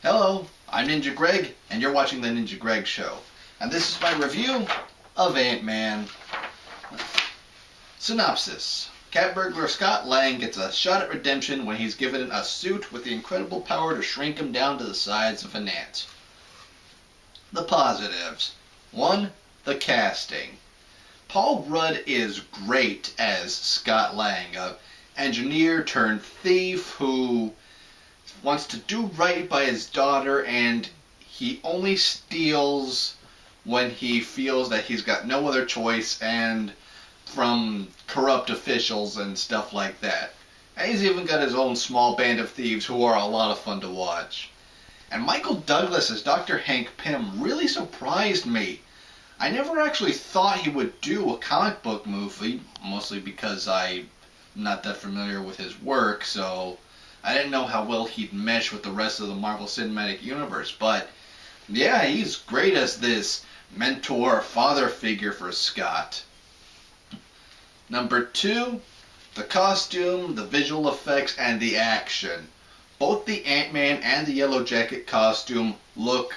Hello, I'm Ninja Greg, and you're watching The Ninja Greg Show. And this is my review of Ant-Man. Synopsis. Cat burglar Scott Lang gets a shot at redemption when he's given a suit with the incredible power to shrink him down to the size of an ant. The positives. 1. The casting. Paul Rudd is great as Scott Lang, an engineer turned thief who wants to do right by his daughter, and he only steals when he feels that he's got no other choice and from corrupt officials and stuff like that. And he's even got his own small band of thieves who are a lot of fun to watch. And Michael Douglas as Dr. Hank Pym really surprised me. I never actually thought he would do a comic book movie, mostly because I'm not that familiar with his work, so I didn't know how well he'd mesh with the rest of the Marvel Cinematic Universe. But yeah, he's great as this mentor, father figure for Scott. Number 2, the costume, the visual effects, and the action. Both the Ant-Man and the Yellow Jacket costume look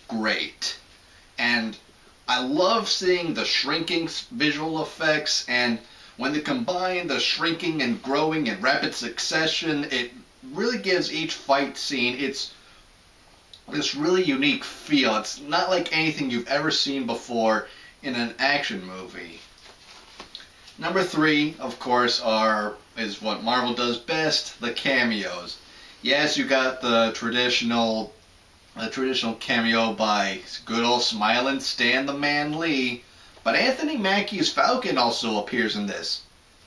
great. And I love seeing the shrinking visual effects, and when they combine the shrinking and growing in rapid succession, it really gives each fight scene this really unique feel. It's not like anything you've ever seen before in an action movie. Number 3, of course, is what Marvel does best, the cameos. Yes, you got the traditional cameo by good old smiling Stan the Man Lee, but Anthony Mackie's Falcon also appears in this.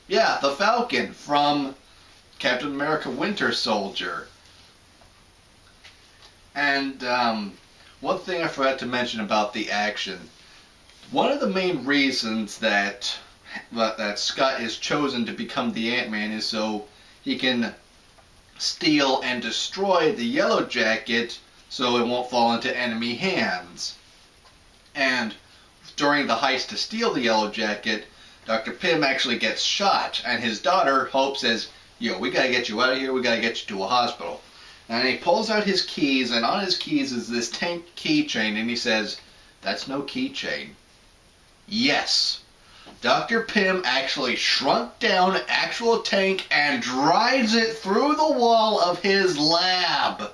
Yeah, the Falcon from Captain America Winter Soldier. And one thing I forgot to mention about the action. One of the main reasons that Scott is chosen to become the Ant-Man is so he can steal and destroy the Yellow Jacket so it won't fall into enemy hands. And during the heist to steal the Yellow Jacket, Dr. Pym actually gets shot, and his daughter, Hope, says, "Yo, we gotta get you out of here, we gotta get you to a hospital." And he pulls out his keys, and on his keys is this tank keychain, and he says, "That's no keychain." Yes. Dr. Pym actually shrunk down an actual tank and drives it through the wall of his lab.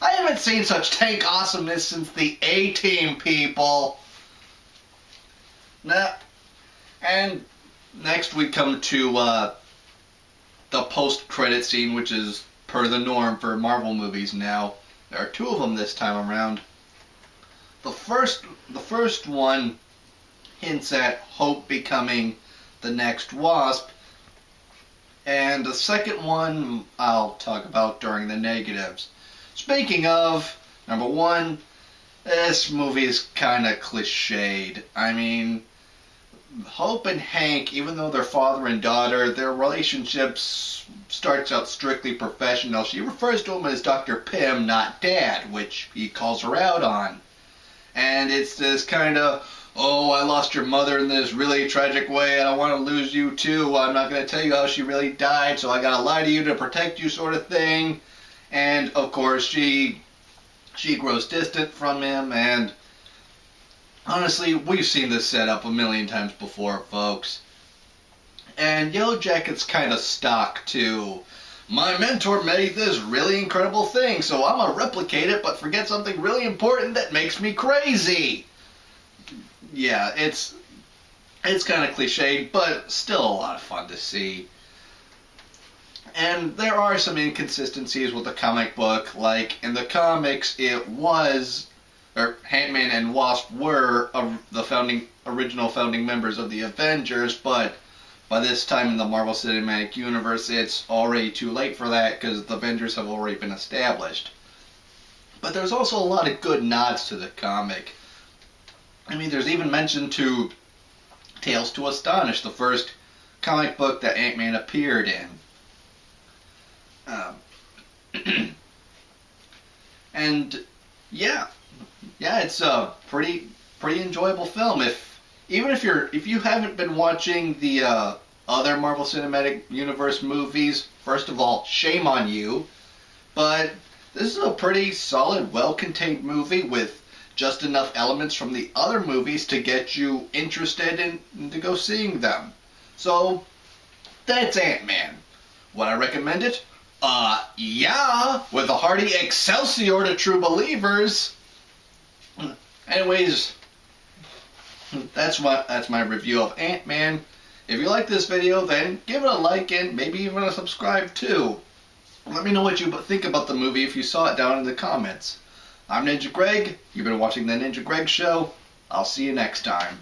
I haven't seen such tank awesomeness since the A-Team, people. Now, and next we come to the post-credit scene, which is per the norm for Marvel movies now. There are 2 of them this time around. The first one hints at Hope becoming the next Wasp, and the second one I'll talk about during the negatives. Speaking of, number 1, this movie is kind of cliched. I mean, Hope and Hank, even though they're father and daughter, their relationship starts out strictly professional. She refers to him as Dr. Pym, not Dad, which he calls her out on. And it's this kind of, "Oh, I lost your mother in this really tragic way, and I want to lose you too. I'm not going to tell you how she really died, so I got to lie to you to protect you," sort of thing. And, of course, she grows distant from him, and honestly, we've seen this set up a million times before, folks. And Yellow Jacket's kind of stock, too. "My mentor made this really incredible thing, so I'm going to replicate it, but forget something really important that makes me crazy." Yeah, it's kind of cliched, but still a lot of fun to see. And there are some inconsistencies with the comic book. Like, in the comics, Ant-Man and Wasp were the original founding members of the Avengers, but by this time in the Marvel Cinematic Universe, it's already too late for that because the Avengers have already been established. But there's also a lot of good nods to the comic. I mean, there's even mention to Tales to Astonish, the first comic book that Ant-Man appeared in. And yeah, it's a pretty enjoyable film. If you haven't been watching the other Marvel Cinematic Universe movies, first of all, shame on you. But This is a pretty solid, well-contained movie with just enough elements from the other movies to get you interested in to go seeing them. So, that's Ant-Man. Would I recommend it? Yeah, with a hearty Excelsior to true believers. Anyways, that's my review of Ant-Man. If you like this video, then give it a like and maybe even a subscribe too. Let me know what you think about the movie if you saw it down in the comments. I'm Ninja Greg. You've been watching The Ninja Greg Show. I'll see you next time.